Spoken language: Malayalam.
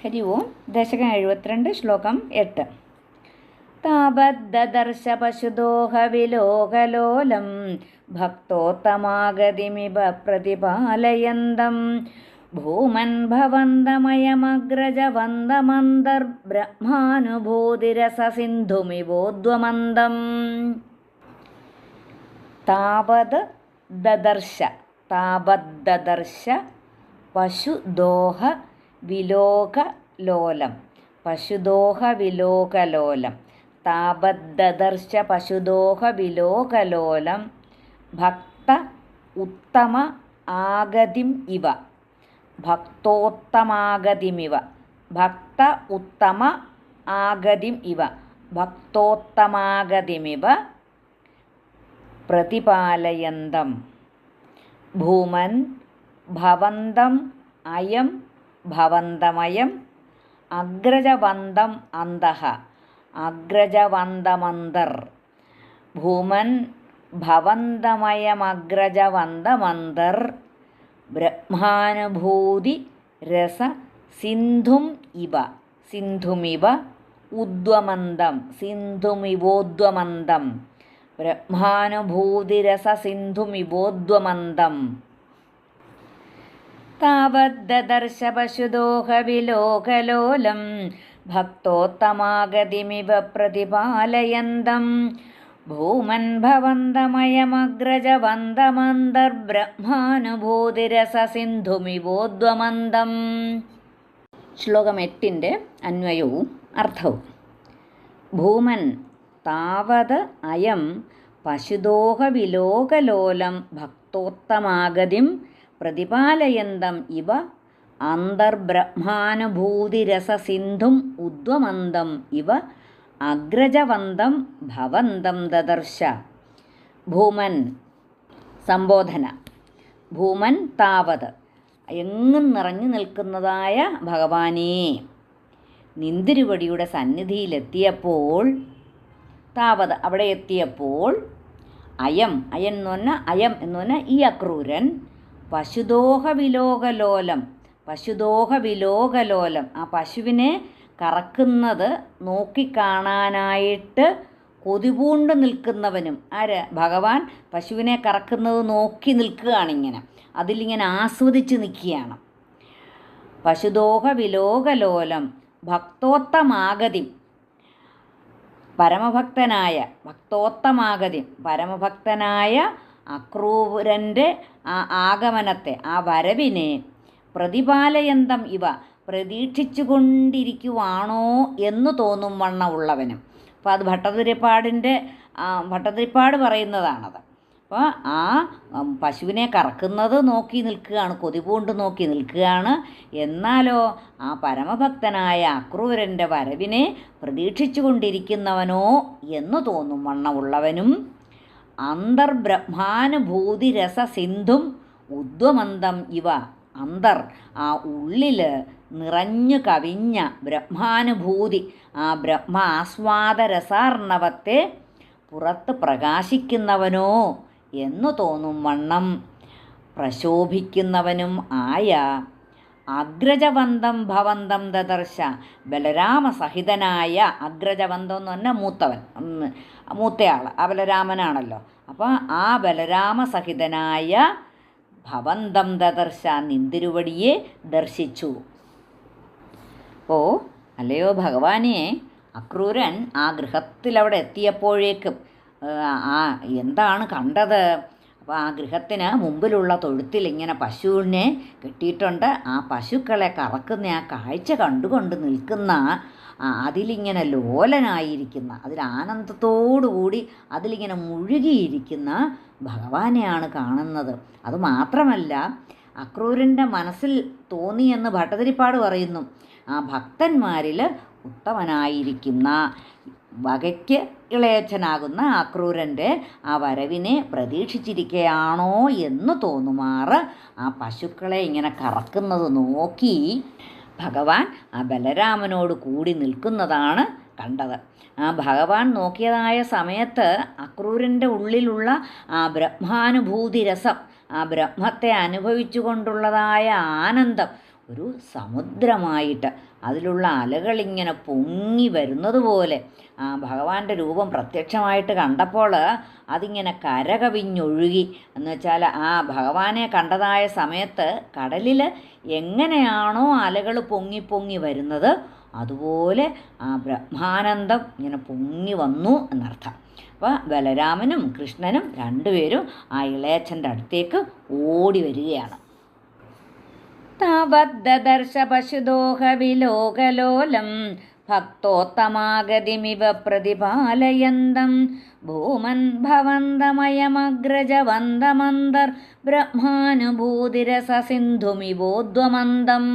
ഹരി ഓം. ദശകം 72, ശ്ലോകം 8. താപദ്ദർശ പശുദോഹവിലോകലോലം ഭക്തോത്തമാഗതിമിവ പ്രതിപാലയന്തം ഭൂമൻ ഭവന്തമയമഗ്രജവന്തമന്തർബ്രഹ്മാനുഭൂതിരസസിന്ധുമിവോദ്വമന്തം. താപദ്ദർശ പശുദോഹ വിലോകലോലം. താപദ്ദർശ പശുദോഹ വിലോകലോലം ഭക്ത ഉത്തമ ആഗതിം ഇവ. ഭക്തോത്തമാഗതിമിവ ഭക്തോത്തമാഗതിമിവ പ്രതിപാലയന്തം. ഭൂമൻ ഭവന്തമയം അഗ്രജവന്തമന്തർ. ഭൂമൻ ഭവന്തമയമഗ്രജവന്തമന്തർ ബ്രഹ്മാനുഭൂതി രസ സിന്ധുമിവ ഉദ്വമന്തം. ബ്രഹ്മാനുഭൂതിരസ സിന്ധുമിവോദ്വമന്തം. താവദ്ദർശ പശുദോഹവിലോകലോലം ഭക്തോത്തമാഗതിമിവ പ്രതിപാലയന്തം ഭൂമൻ ഭവന്തമയമഗ്രജവന്തമന്തർബ്രഹ്മാനുഭൂതിരസ സിന്ധുമിവോദ്വമന്തം. ശ്ലോകം 8 അന്വയവും അർത്ഥവും. ഭൂമൻ താവത് അയം പശുദോഹവിലോകലോലം ഭക്തോത്തമാഗതിം പ്രതിപാലയന്തം ഇവ അന്തർബ്രഹ്മാനുഭൂതിരസസിന്ധും ഉദ്വമന്തം ഇവ അഗ്രജവന്തം ഭവന്തം ദദർശ. ഭൂമൻ സംബോധന. ഭൂമൻ താവത് എങ്ങും നിറഞ്ഞു നിൽക്കുന്നതായ ഭഗവാനേ, നിന്തിരുവടിയുടെ സന്നിധിയിലെത്തിയപ്പോൾ, താവത് അവിടെ എത്തിയപ്പോൾ, അയം എന്ന് പറഞ്ഞാൽ ഈ അക്രൂരൻ പശുദോഹവിലോകലോലം ആ പശുവിനെ കറക്കുന്നത് നോക്കിക്കാണാനായിട്ട് കൊതിപൂണ്ട് നിൽക്കുന്നവനും. ഭഗവാൻ പശുവിനെ കറക്കുന്നത് നോക്കി നിൽക്കുകയാണിങ്ങനെ, അതിലിങ്ങനെ ആസ്വദിച്ച് നിൽക്കുകയാണ്. പശുദോഹവിലോകലോലം ഭക്തോത്തമാഗതി, പരമഭക്തനായ അക്രൂരൻ്റെ ആ ആഗമനത്തെ, ആ വരവിനെ പ്രതിപാലയന്തം ഇവ പ്രതീക്ഷിച്ചു കൊണ്ടിരിക്കുവാണോ എന്ന് തോന്നും വണ്ണമുള്ളവനും. അപ്പോൾ അത് ഭട്ടതിരിപ്പാട് പറയുന്നതാണത്. അപ്പോൾ ആ പശുവിനെ കറക്കുന്നത് നോക്കി നിൽക്കുകയാണ്, കൊതിപൂണ്ട് നോക്കി നിൽക്കുകയാണ്. എന്നാലോ ആ പരമഭക്തനായ അക്രൂരൻ്റെ വരവിനെ പ്രതീക്ഷിച്ചു കൊണ്ടിരിക്കുന്നവനോ എന്ന് തോന്നും വണ്ണമുള്ളവനും അന്തർബ്രഹ്മാനുഭൂതിരസ സിന്ധും ഉദ്വമന്തം ഇവ. ആ ഉള്ളിൽ നിറഞ്ഞു കവിഞ്ഞ ബ്രഹ്മാനുഭൂതി, ആ ബ്രഹ്മ ആസ്വാദരസാർണവത്തെ പുറത്ത് പ്രകാശിക്കുന്നവനോ എന്നു തോന്നും വണ്ണം പ്രശോഭിക്കുന്നവനും ആയ അഗ്രജവന്തം ഭവന്തം ദദർശ. ബലരാമസഹിതനായ അഗ്രജവന്തം എന്ന് പറഞ്ഞാൽ മൂത്തയാൾ, ആ ബലരാമനാണല്ലോ. അപ്പോൾ ആ ബലരാമസഹിതനായ ഭവന്തം ദദർശ, നിന്തിരുവടിയെ ദർശിച്ചു. ഓ അല്ലയോ ഭഗവാനെ, അക്രൂരൻ ആ ഗൃഹത്തിലവിടെ എത്തിയപ്പോഴേക്കും എന്താണ് കണ്ടത്? അപ്പോൾ ആ ഗൃഹത്തിന് മുമ്പിലുള്ള തൊഴുത്തിൽ ഇങ്ങനെ പശുവിനെ കെട്ടിയിട്ടുണ്ട്. ആ പശുക്കളെ കറക്കുന്ന ആ കാഴ്ച കണ്ടുകൊണ്ട് നിൽക്കുന്ന, അതിലിങ്ങനെ ലോലനായിരിക്കുന്ന, അതിൽ ആനന്ദത്തോടുകൂടി അതിലിങ്ങനെ മുഴുകിയിരിക്കുന്ന ഭഗവാനെയാണ് കാണുന്നത്. അതുമാത്രമല്ല, അക്രൂരൻ്റെ മനസ്സിൽ തോന്നിയെന്ന് ഭട്ടതിരിപ്പാട് പറയുന്നു. ആ ഭക്തന്മാരിൽ ഉത്തമനായിരിക്കുന്ന, വകയ്ക്ക് ഇളയച്ചനാകുന്ന അക്രൂരൻ്റെ ആ വരവിനെ പ്രതീക്ഷിച്ചിരിക്കുകയാണോ എന്ന് തോന്നുമാറ് ആ പശുക്കളെ ഇങ്ങനെ കറക്കുന്നത് നോക്കി ഭഗവാൻ ആ ബലരാമനോട് കൂടി നിൽക്കുന്നതാണ് കണ്ടത്. ആ ഭഗവാൻ നോക്കിയതായ സമയത്ത് അക്രൂരൻ്റെ ഉള്ളിലുള്ള ആ ബ്രഹ്മാനുഭൂതി രസം, ആ ബ്രഹ്മത്തെ അനുഭവിച്ചു കൊണ്ടുള്ളതായ ആനന്ദം ഒരു സമുദ്രമായിട്ട് അതിലുള്ള അലകളിങ്ങനെ പൊങ്ങി വരുന്നത് പോലെ ആ ഭഗവാന്റെ രൂപം പ്രത്യക്ഷമായിട്ട് കണ്ടപ്പോൾ അതിങ്ങനെ കരകവിഞ്ഞൊഴുകി. എന്ന് വെച്ചാൽ ആ ഭഗവാനെ കണ്ടതായ സമയത്ത് കടലിൽ എങ്ങനെയാണോ അലകൾ പൊങ്ങി പൊങ്ങി വരുന്നത് അതുപോലെ ആ ബ്രഹ്മാനന്ദം ഇങ്ങനെ പൊങ്ങി വന്നു എന്നർത്ഥം. അപ്പോൾ ബലരാമനും കൃഷ്ണനും രണ്ടുപേരും ആ ഇളയച്ഛൻ്റെ അടുത്തേക്ക് ഓടി വരികയാണ്. താവദ്ദർശ പശുദോഹവിലോകലോലം ഭക്തോത്തമാഗതിമിവ പ്രതിപാലയന്തം ഭൂമൻ ഭവന്തമയമഗ്രജവന്തമന്തർ ബ്രഹ്മാനുഭൂതിരസസിന്ധുമിവോദ്വമന്തം.